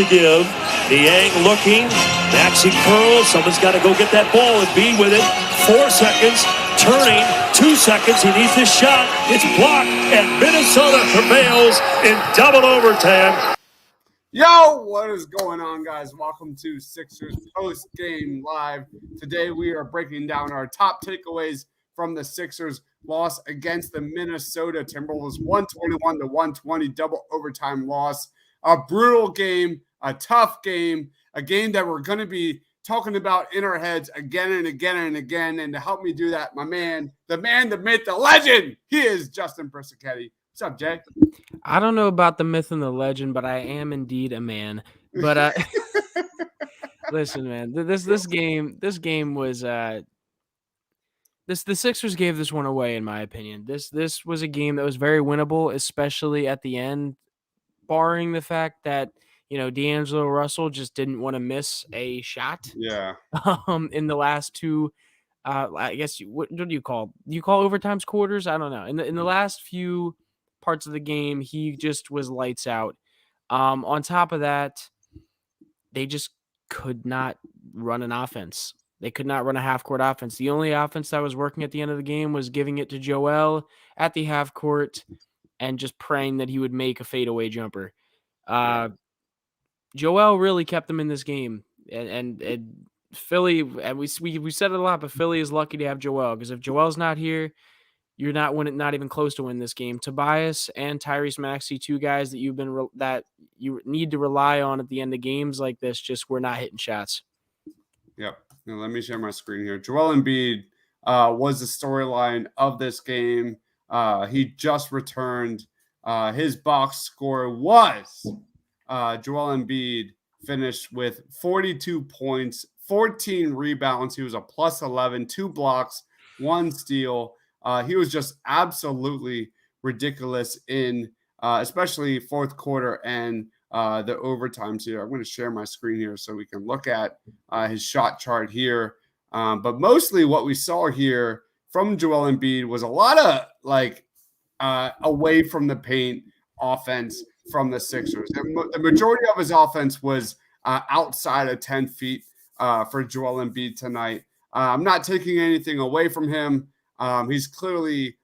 to give. Niang looking. Maxi curls. Someone's got to go get that ball and be with it. 4 seconds. Turning. 2 seconds. He needs this shot. It's blocked. And Minnesota prevails in double overtime. Yo, what is going on, guys? Welcome to Sixers Post Game Live. Today we are breaking down our top takeaways from the Sixers loss against the Minnesota Timberwolves, 121-120 double overtime loss. A brutal game, a tough game, a game that we're going to be talking about in our heads again and again and again. And to help me do that, my man, the myth, the legend, he is Justin Brisicchetti. What's up, Jay? I don't know about the myth and the legend, but I am indeed a man. But listen, man, this game was the Sixers gave this one away, in my opinion. This was a game that was very winnable, especially at the end, barring the fact that D'Angelo Russell just didn't want to miss a shot. Yeah. In the last two, I guess what do you call? Do you call overtimes quarters? I don't know. In the last few parts of the game, he just was lights out. On top of that, they just could not run an offense. They could not run a half-court offense. The only offense that was working at the end of the game was giving it to Joel at the half-court and just praying that he would make a fadeaway jumper. Joel really kept them in this game. And Philly, and we said it a lot, but Philly is lucky to have Joel, because if Joel's not here, you're not even close to win this game. Tobias and Tyrese Maxey, two guys that you need to rely on at the end of games like this, just were not hitting shots. Yep. Now, let me share my screen here. Joel Embiid was the storyline of this game. He just returned. His box score was Joel Embiid finished with 42 points, 14 rebounds. He was a plus 11, 2 blocks, 1 steal. He was just absolutely ridiculous in especially fourth quarter and the overtimes here. I'm going to share my screen here so we can look at his shot chart here. But mostly what we saw here from Joel Embiid was a lot of away from the paint offense from the Sixers. The majority of his offense was outside of 10 feet for Joel Embiid tonight. I'm not taking anything away from him. He's clearly,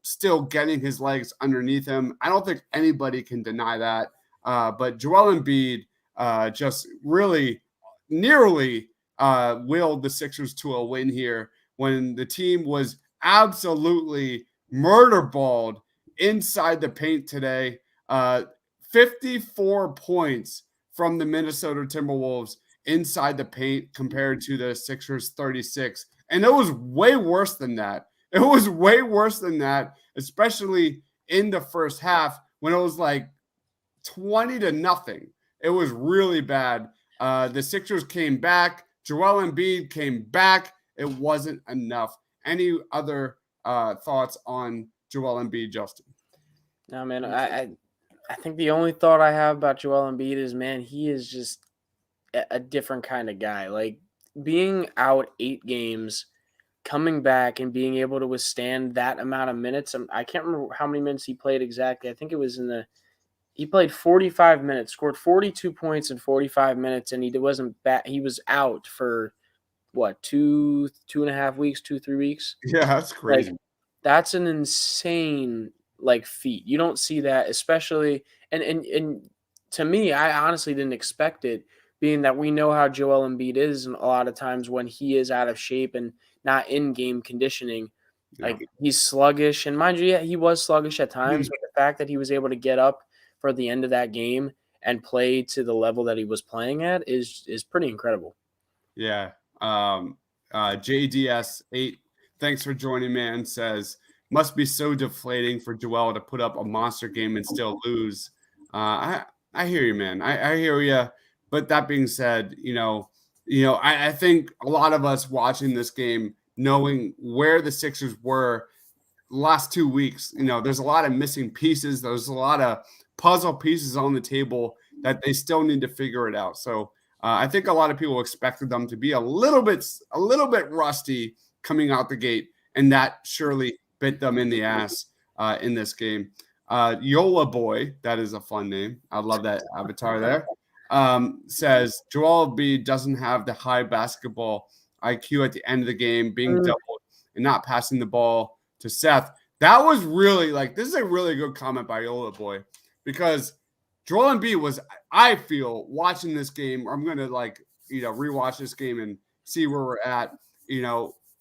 still getting his legs underneath him. I don't think anybody can deny that. But Joel Embiid just really nearly willed the Sixers to a win here when the team was absolutely murderballed inside the paint today. 54 points from the Minnesota Timberwolves inside the paint compared to the Sixers 36. And it was way worse than that. It was way worse than that, especially in the first half when it was like 20-0. It was really bad. The Sixers came back. Joel Embiid came back. It wasn't enough. Any other thoughts on Joel Embiid, Justin? No, man, I think the only thought I have about Joel Embiid is, man, he is just a different kind of guy. Like, being out 8 games, coming back and being able to withstand that amount of minutes. I can't remember how many minutes he played exactly. I think it was he played 45 minutes, scored 42 points in 45 minutes, and he wasn't back. He was out for what, 2.5 weeks, 2-3 weeks. Yeah, that's crazy. That's an insane feat. You don't see that, especially and to me, I honestly didn't expect it, being that we know how Joel Embiid is, and a lot of times when he is out of shape and not in game conditioning, he's sluggish. And mind you, yeah, he was sluggish at times, but the fact that he was able to get up for the end of that game and play to the level that he was playing at is pretty incredible. Yeah. JDS8, thanks for joining, man, says, must be so deflating for Joel to put up a monster game and still lose. I hear you, man. I hear you. But that being said, I think a lot of us watching this game, knowing where the Sixers were last 2 weeks, there's a lot of missing pieces. There's a lot of puzzle pieces on the table that they still need to figure it out. So I think a lot of people expected them to be a little bit rusty coming out the gate, and that surely bit them in the ass in this game. Yola Boy, that is a fun name. I love that avatar there. says Joel Embiid doesn't have the high basketball IQ at the end of the game, being doubled and not passing the ball to Seth. That was really this is a really good comment by Yola Boy, because Joel Embiid was, I feel, watching this game. I'm going to rewatch this game and see where we're at,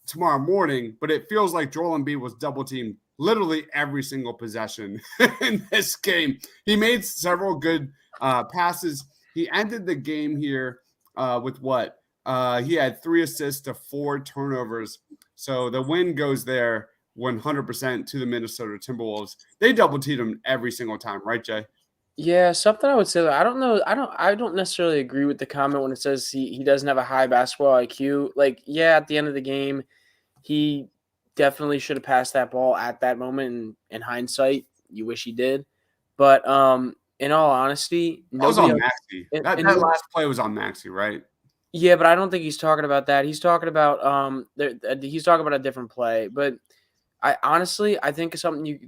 tomorrow morning. But it feels like Joel Embiid was double teamed literally every single possession in this game. He made several good passes. He ended the game here with what? He had 3 assists to 4 turnovers. So the win goes there 100% to the Minnesota Timberwolves. They double teamed him every single time, right, Jay? Yeah, something I would say. I don't know. I don't necessarily agree with the comment when it says he doesn't have a high basketball IQ. At the end of the game, he definitely should have passed that ball at that moment. In hindsight, you wish he did. But in all honesty, that was on Maxey. That last play was on Maxey, right? Yeah, but I don't think he's talking about that. He's talking about he's talking about a different play. But I think something you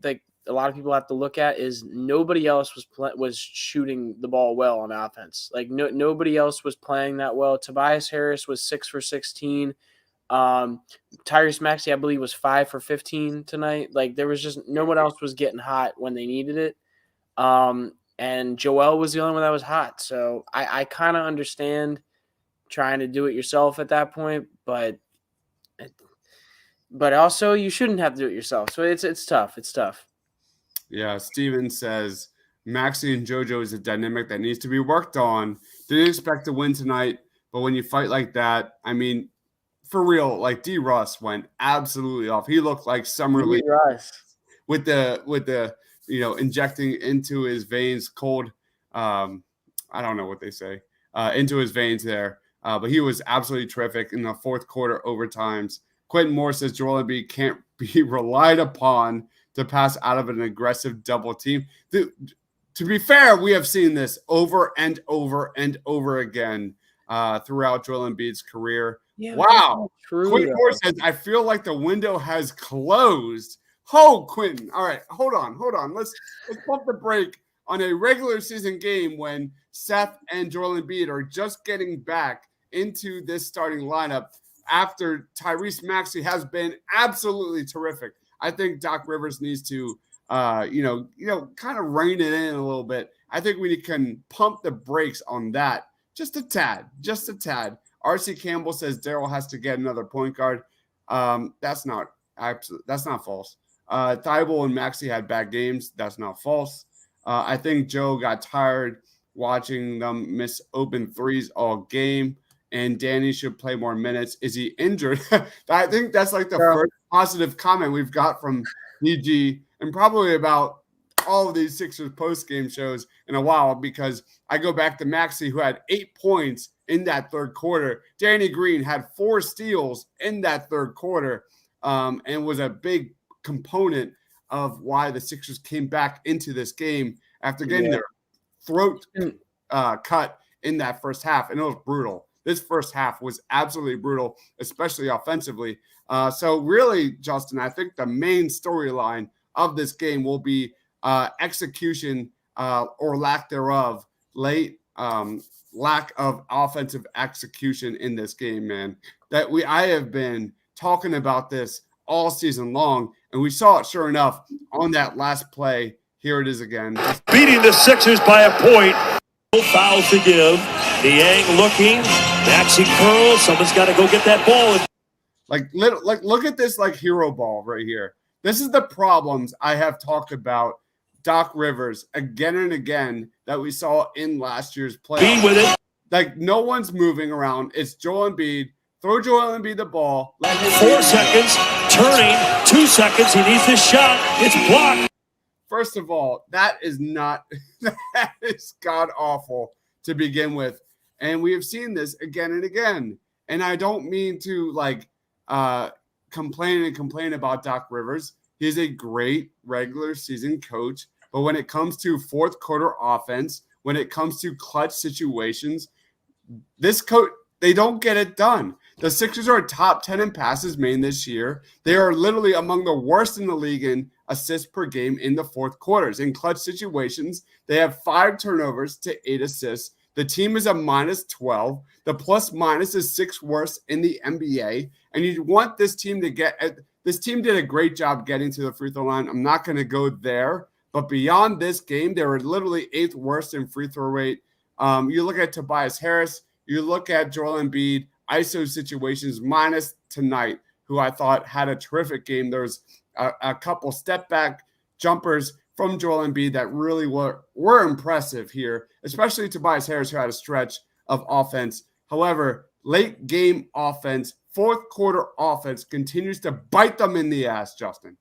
a lot of people have to look at is nobody else was shooting the ball well on offense. Nobody else was playing that well. Tobias Harris was 6 for 16. Tyrese Maxey, I believe, was 5 for 15 tonight. There was just no one else was getting hot when they needed it. And Joel was the only one that was hot. So I kind of understand trying to do it yourself at that point, but also you shouldn't have to do it yourself. So it's tough. It's tough. Yeah, Steven says Maxey and JoJo is a dynamic that needs to be worked on. Didn't expect to win tonight, but when you fight like that, I mean, for real, D. Russ went absolutely off. He looked like Summer League with the injecting into his veins cold. I don't know what they say into his veins there, but he was absolutely terrific in the fourth quarter overtimes. Quentin Moore says Joel Embiid can't be relied upon to pass out of an aggressive double team. To be fair, we have seen this over and over and over again throughout Joel Embiid's career. Yeah, wow. Quentin Moore says, I feel like the window has closed. Oh, Quentin. All right, hold on. Let's pump the brake on a regular season game when Seth and Joel Embiid are just getting back into this starting lineup after Tyrese Maxey has been absolutely terrific. I think Doc Rivers needs to, kind of rein it in a little bit. I think we can pump the brakes on that just a tad. R.C. Campbell says Daryl has to get another point guard. That's not false. Thibault and Maxey had bad games. That's not false. I think Joe got tired watching them miss open threes all game, and Danny should play more minutes. Is he injured? I think that's the first positive comment we've got from DG and probably about all of these Sixers post-game shows in a while, because I go back to Maxey, who had 8 points in that third quarter. Danny Green had 4 steals in that third quarter and was a big component of why the Sixers came back into this game after getting their throat cut in that first half. And it was brutal. This first half was absolutely brutal, especially offensively. So really, Justin, I think the main storyline of this game will be execution or lack thereof, lack of offensive execution in this game, man. I have been talking about this all season long, and we saw it sure enough on that last play. Here it is again. Beating the Sixers by a point. No fouls to give. Niang looking. Maxey curls. Someone's got to go get that ball. Look at this hero ball right here. This is the problems I have talked about Doc Rivers again and again that we saw in last year's play. Be with it. No one's moving around. It's Joel Embiid. Throw Joel Embiid the ball. 4 seconds. Turning. 2 seconds. He needs this shot. It's blocked. First of all, that is god awful to begin with. And we have seen this again and again. And I don't mean to complain about Doc Rivers. He's a great regular season coach. But when it comes to fourth quarter offense, when it comes to clutch situations, this coach, they don't get it done. The Sixers are top 10 in passes made this year. They are literally among the worst in the league in assists per game in the fourth quarters. In clutch situations, they have 5 turnovers to 8 assists. The team is a -12. The plus minus is 6th worst in the NBA. And you want this team to this team did a great job getting to the free throw line. I'm not going to go there. But beyond this game, they were literally 8th worst in free throw rate. You look at Tobias Harris, you look at Joel Embiid, ISO situations minus tonight, who I thought had a terrific game. There was a couple step back jumpers from Joel Embiid that really were impressive here, especially Tobias Harris, who had a stretch of offense. However, late game offense, fourth quarter offense continues to bite them in the ass, Justin.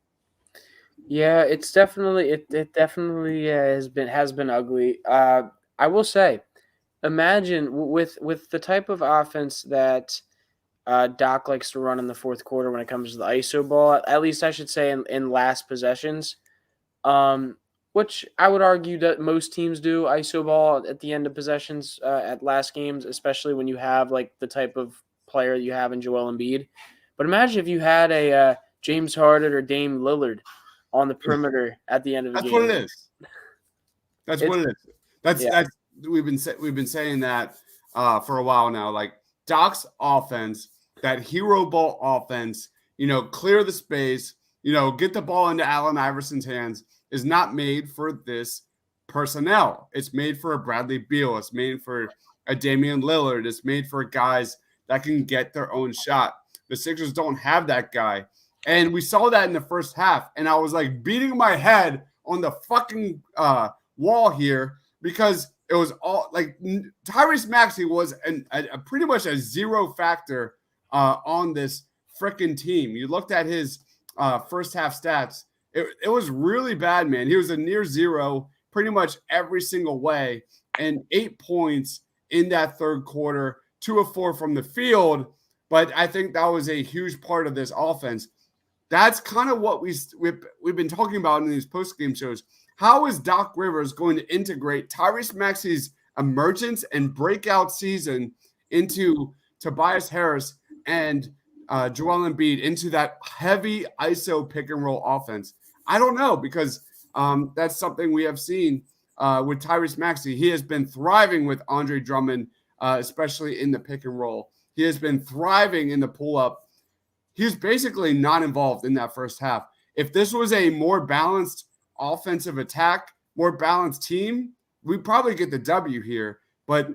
Yeah, it's definitely it definitely has been ugly. I will say, imagine with the type of offense that Doc likes to run in the fourth quarter when it comes to the ISO ball. At least I should say in last possessions, which I would argue that most teams do ISO ball at the end of possessions at last games, especially when you have like the type of player you have in Joel Embiid. But imagine if you had a James Harden or Dame Lillard on the perimeter at the end of the game. That's what it is. That's what it is. That's we've been saying that for a while now. Like Doc's offense, that hero ball offense, clear the space, get the ball into Allen Iverson's hands, is not made for this personnel. It's made for a Bradley Beal. It's made for a Damian Lillard. It's made for guys that can get their own shot. The Sixers don't have that guy. And we saw that in the first half. And I was like beating my head on the fucking wall here because it was all like Tyrese Maxey was a pretty much a zero factor on this freaking team. You looked at his first half stats. It was really bad, man. He was a near zero pretty much every single way, and 8 points in that third quarter, 2 of 4 from the field. But I think that was a huge part of this offense. That's kind of what we've been talking about in these post-game shows. How is Doc Rivers going to integrate Tyrese Maxey's emergence and breakout season into Tobias Harris and Joel Embiid into that heavy ISO pick and roll offense? I don't know, because that's something we have seen with Tyrese Maxey. He has been thriving with Andre Drummond, especially in the pick and roll. He has been thriving in the pull-up. He was basically not involved in that first half. If this was a more balanced offensive attack, more balanced team, we probably get the W here. But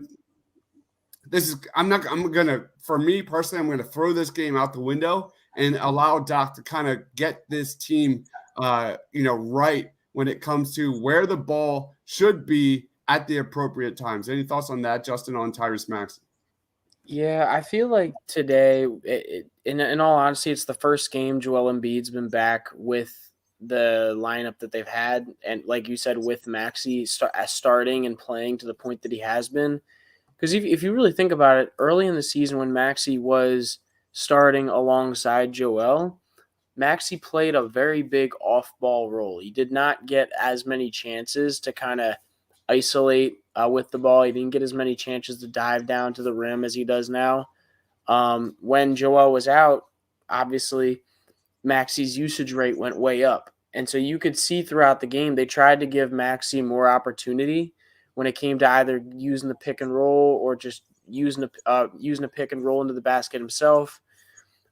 for me personally, I'm going to throw this game out the window and allow Doc to kind of get this team, right when it comes to where the ball should be at the appropriate times. Any thoughts on that, Justin, on Tyrese Maxey? Yeah, I feel like today, in all honesty, it's the first game Joel Embiid's been back with the lineup that they've had. And like you said, with Maxey starting and playing to the point that he has been. Because if you really think about it, early in the season when Maxey was starting alongside Joel, Maxey played a very big off-ball role. He did not get as many chances to kind of isolate with the ball. He didn't get as many chances to dive down to the rim as he does now. When Joel was out, obviously, Maxey's usage rate went way up. And so you could see throughout the game, they tried to give Maxey more opportunity when it came to either using the pick and roll or just using a pick and roll into the basket himself,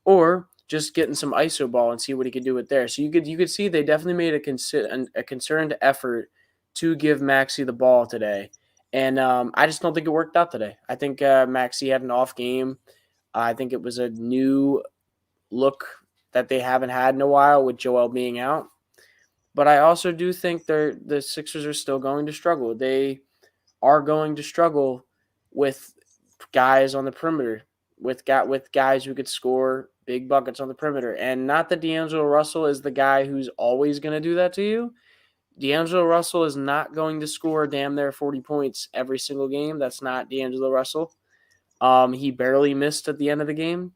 or just getting some ISO ball and see what he could do with there. So you could see they definitely made a concerted effort to give Maxey the ball today. And I just don't think it worked out today. I think Maxey had an off game. I think it was a new look that they haven't had in a while with Joel being out. But I also do think the Sixers are still going to struggle. They are going to struggle with guys on the perimeter, with guys who could score big buckets on the perimeter. And not that D'Angelo Russell is the guy who's always going to do that to you. D'Angelo Russell is not going to score damn near 40 points every single game. That's not D'Angelo Russell. He barely missed at the end of the game.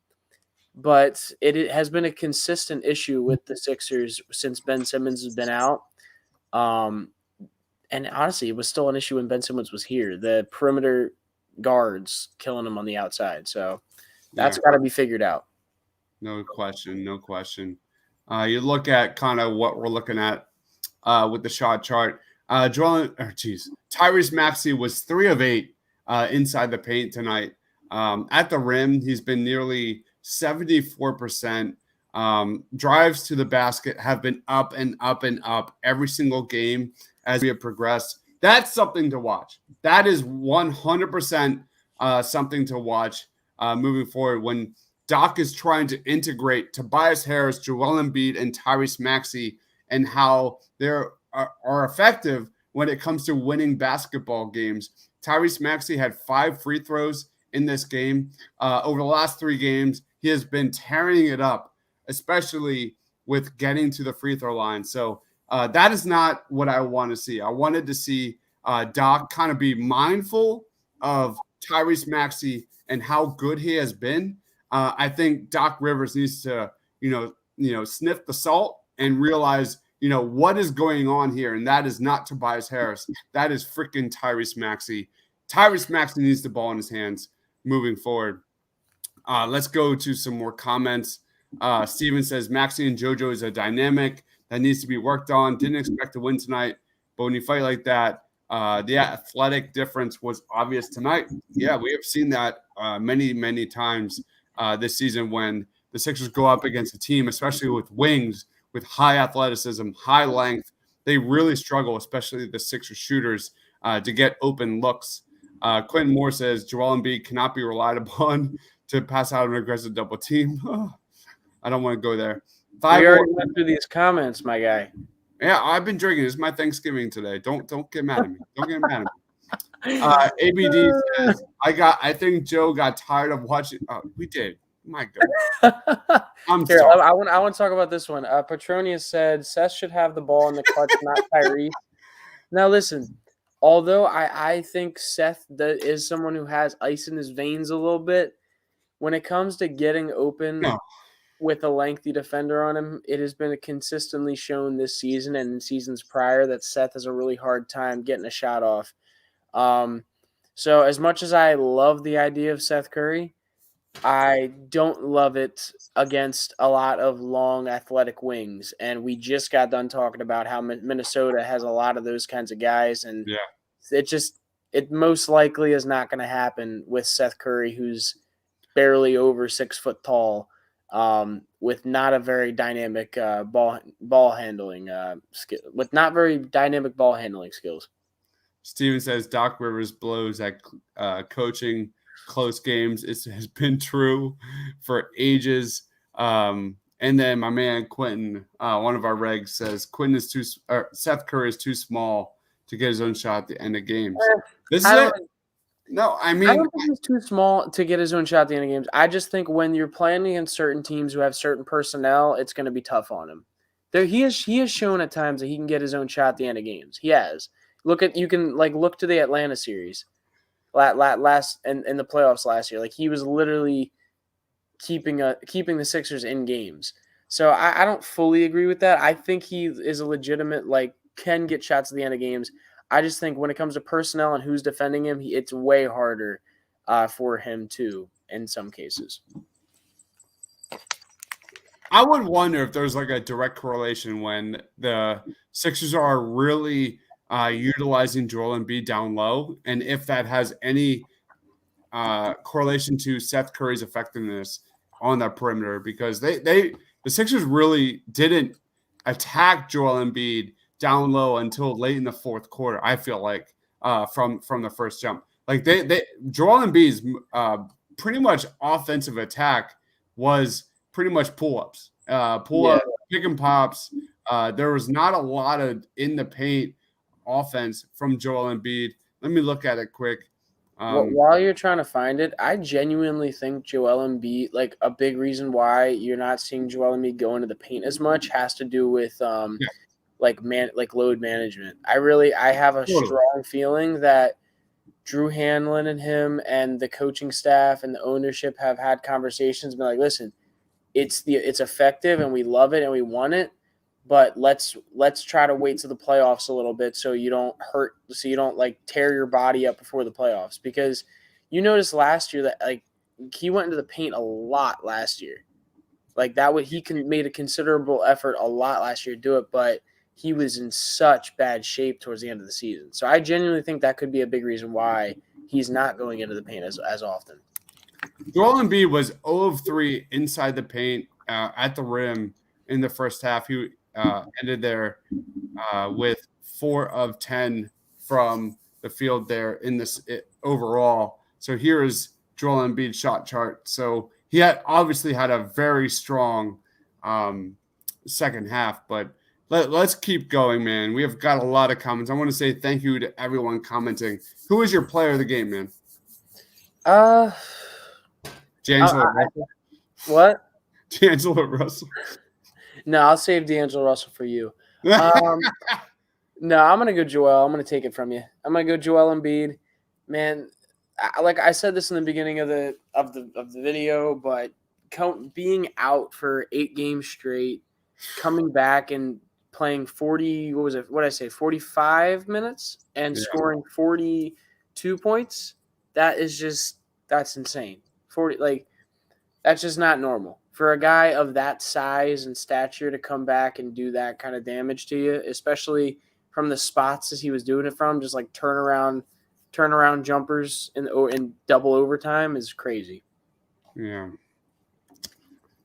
But it has been a consistent issue with the Sixers since Ben Simmons has been out. And honestly, it was still an issue when Ben Simmons was here. The perimeter guards killing him on the outside. So that's got to be figured out. No question. You look at kind of what we're looking at with the shot chart. Tyrese Maxey was 3 of 8 inside the paint tonight. At the rim, he's been nearly 74%. Drives to the basket have been up and up and up every single game as we have progressed. That's something to watch. That is 100% something to watch moving forward when Doc is trying to integrate Tobias Harris, Joel Embiid, and Tyrese Maxey, and how they are effective when it comes to winning basketball games. Tyrese Maxey had 5 free throws in this game. Over the last 3 games, he has been tearing it up, especially with getting to the free throw line. So that is not what I want to see. I wanted to see Doc kind of be mindful of Tyrese Maxey and how good he has been. I think Doc Rivers needs to, sniff the salt and realize, what is going on here. And that is not Tobias Harris. That is freaking Tyrese Maxey. Tyrese Maxey needs the ball in his hands moving forward. Let's go to some more comments. Steven says, Maxey and JoJo is a dynamic that needs to be worked on. Didn't expect to win tonight, but when you fight like that, the athletic difference was obvious tonight. Yeah, we have seen that many, many times this season when the Sixers go up against a team, especially with wings, with high athleticism, high length. They really struggle, especially the Sixers shooters, to get open looks. Quentin Moore says, Joel Embiid cannot be relied upon to pass out an aggressive double team. I don't want to go there. We already went through these comments, my guy. Yeah, I've been drinking. It's my Thanksgiving today. Don't get mad at me. Don't get mad at me. ABD says, I think Joe got tired of watching. Oh, we did. My God. I'm Here, sorry. I want to talk about this one. Petronius said Seth should have the ball in the clutch, not Tyrese. Now, listen, although I think Seth is someone who has ice in his veins a little bit, when it comes to getting open with a lengthy defender on him, it has been consistently shown this season and in seasons prior that Seth has a really hard time getting a shot off. So as much as I love the idea of Seth Curry, I don't love it against a lot of long athletic wings. And we just got done talking about how Minnesota has a lot of those kinds of guys. And it most likely is not going to happen with Seth Curry, who's barely over 6 foot tall, with not a very dynamic ball handling skill, with not very dynamic ball handling skills. Steven says Doc Rivers blows at coaching close games. It has been true for ages. And then my man Quentin, one of our regs, says Seth Curry is too small to get his own shot at the end of games. This is it. No, I mean, I don't think he's too small to get his own shot at the end of games. I just think when you're playing against certain teams who have certain personnel, it's going to be tough on him. He has shown at times that he can get his own shot at the end of games. He has. Look to the Atlanta series, last in the playoffs last year. Like, he was literally keeping the Sixers in games. So I don't fully agree with that. I think he is a legitimate, can get shots at the end of games. I just think when it comes to personnel and who's defending him, it's way harder for him too in some cases. I would wonder if there's a direct correlation when the Sixers are really utilizing Joel Embiid down low, and if that has any correlation to Seth Curry's effectiveness on that perimeter, because the Sixers really didn't attack Joel Embiid down low until late in the fourth quarter. I feel like from the first jump, Joel Embiid's pretty much offensive attack was pretty much pull-ups, pick and pops. There was not a lot of in the paint offense from Joel Embiid. Let me look at it quick. While you're trying to find it, I genuinely think Joel Embiid, a big reason why you're not seeing Joel Embiid go into the paint as much has to do with load management. I have a strong feeling that Drew Hanlon and him and the coaching staff and the ownership have had conversations and been like, listen, it's effective and we love it and we want it, but let's try to wait to the playoffs a little bit so you don't tear your body up before the playoffs. Because you noticed last year that he went into the paint a lot last year. He made a considerable effort a lot last year to do it, but he was in such bad shape towards the end of the season. So I genuinely think that could be a big reason why he's not going into the paint as often. Joel Embiid was 0 of 3 inside the paint at the rim in the first half. He ended there with 4 of 10 from the field there in this overall. So here is Joel Embiid's shot chart. So he obviously had a very strong second half, but let's keep going, man. We have got a lot of comments. I want to say thank you to everyone commenting. Who is your player of the game, man? D'Angelo Russell. What? D'Angelo Russell. No, I'll save D'Angelo Russell for you. No, I'm gonna go Joel. I'm gonna take it from you. I'm gonna go Joel Embiid. Man, like I said this in the beginning of the video, but being out for 8 games straight, coming back and playing 40, what was it? What did I say? 45 minutes and scoring 42 points. That's insane. 40, like, that's just not normal for a guy of that size and stature to come back and do that kind of damage to you, especially from the spots as he was doing it from, just like turnaround jumpers in double overtime is crazy. Yeah.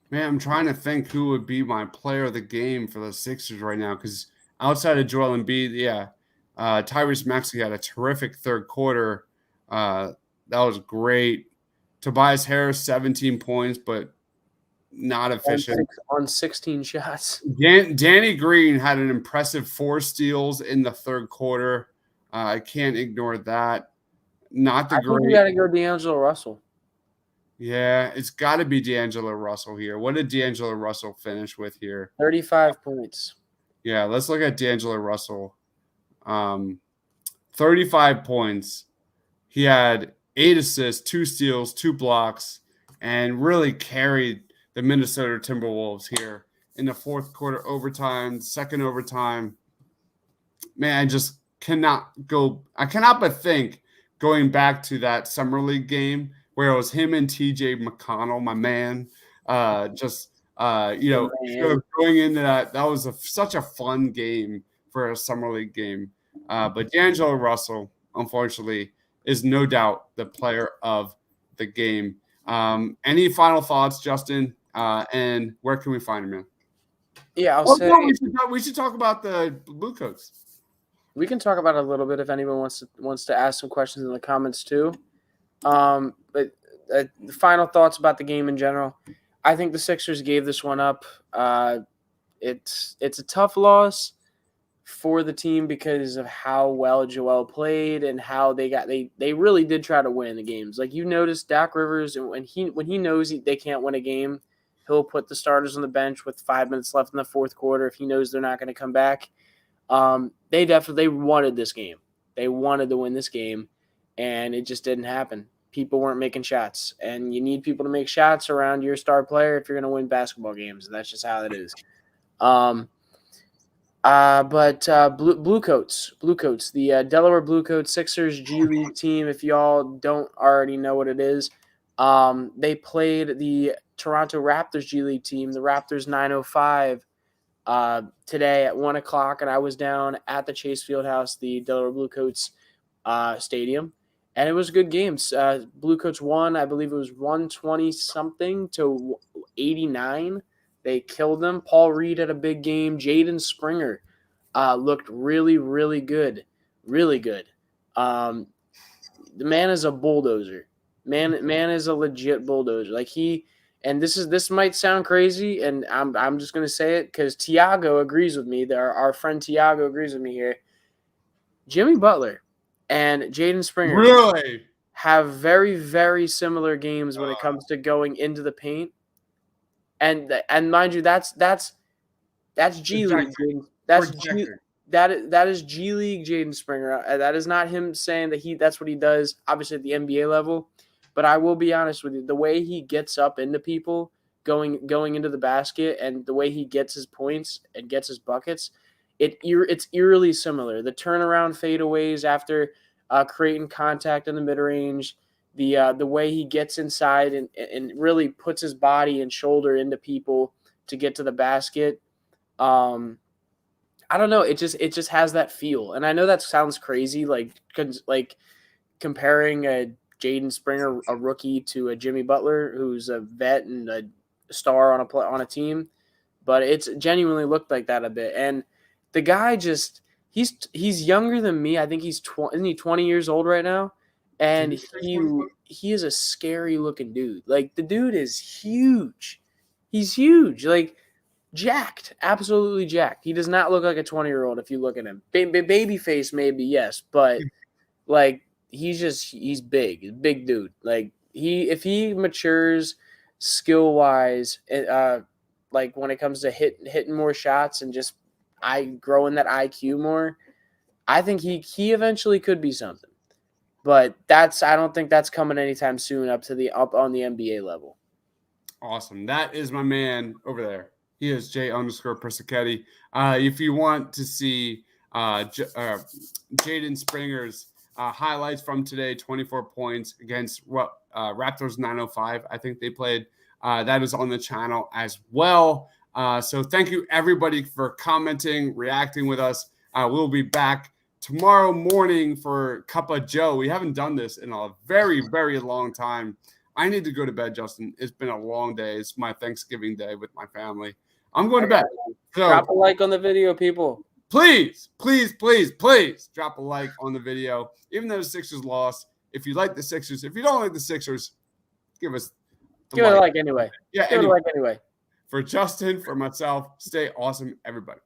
Man, I'm trying to think who would be my player of the game for the Sixers right now, because outside of Joel Embiid, Tyrese Maxey had a terrific third quarter. That was great. Tobias Harris, 17 points, but not efficient. On 16 shots. Danny Green had an impressive 4 steals in the third quarter. I can't ignore that. Not the great. You got to go D'Angelo Russell. Yeah, it's got to be D'Angelo Russell here. What did D'Angelo Russell finish with here? 35 points. Yeah, let's look at D'Angelo Russell. 35 points. He had 8 assists, 2 steals, 2 blocks, and really carried the Minnesota Timberwolves here in the fourth quarter overtime, second overtime. Man, I cannot but think going back to that Summer League game where it was him and TJ McConnell, my man, going into that was such a fun game for a Summer League game. But D'Angelo Russell, unfortunately, is no doubt the player of the game. Any final thoughts, Justin? And where can we find him, man? Yeah, we should talk about the Blue Coats. We can talk about it a little bit if anyone wants to ask some questions in the comments too. But the final thoughts about the game in general. I think the Sixers gave this one up. It's a tough loss for the team because of how well Joel played and how they really did try to win the games. Like you noticed, Doc Rivers, when he knows they can't win a game, he'll put the starters on the bench with 5 minutes left in the fourth quarter if he knows they're not going to come back. They wanted this game. They wanted to win this game, and it just didn't happen. People weren't making shots, and you need people to make shots around your star player if you're going to win basketball games, and that's just how it is. Blue Coats, the Delaware Blue Coats Sixers G League team, if y'all don't already know what it is, they played the Toronto Raptors G League team, the Raptors 905, today at 1 o'clock, and I was down at the Chase Fieldhouse, the Delaware Blue Coats stadium, and it was a good game. Blue Coats won, I believe it was 120-something to 89. They killed them. Paul Reed had a big game. Jaden Springer looked really, really good. Really good. The man is a bulldozer. Man is a legit bulldozer. Like this might sound crazy, and I'm just gonna say it because Tiago agrees with me. Our friend Tiago agrees with me here. Jimmy Butler and Jaden Springer really have very, very similar games when it comes to going into the paint. And mind you, that's G League. That is G League Jaden Springer. That is not him saying that that's what he does, obviously at the NBA level. But I will be honest with you, the way he gets up into people going into the basket and the way he gets his points and gets his buckets, it's eerily similar. The turnaround fadeaways after creating contact in the mid range, the way he gets inside and really puts his body and shoulder into people to get to the basket. I don't know. It just has that feel. And I know that sounds crazy, like comparing a Jaden Springer, a rookie, to a Jimmy Butler, who's a vet and a star on a team, but it's genuinely looked like that a bit. And the guy just he's younger than me. I think he's isn't he 20 years old right now? And he is a scary looking dude. Like the dude is huge. He's huge. Like jacked, absolutely jacked. He does not look like a 20-year-old if you look at him. Baby face maybe, yes, but like he's big dude. Like if he matures skill wise, like when it comes to hitting more shots and just growing that IQ more, I think he eventually could be something. But I don't think that's coming anytime soon up on the NBA level. Awesome. That is my man over there. He is J_Persichetti. If you want to see Jaden Springer's highlights from today, 24 points against Raptors 905, I think they played. That is on the channel as well. So thank you, everybody, for commenting, reacting with us. We'll be back tomorrow morning for Cup of Joe. We haven't done this in a very, very long time. I need to go to bed, Justin. It's been a long day. It's my Thanksgiving day with my family. I'm going to bed. So drop a like on the video, people. Please, please, please, please drop a like on the video. Even though the Sixers lost, if you like the Sixers, if you don't like the Sixers, give us give it a like anyway. Yeah, give it a like anyway. For Justin, for myself, stay awesome, everybody.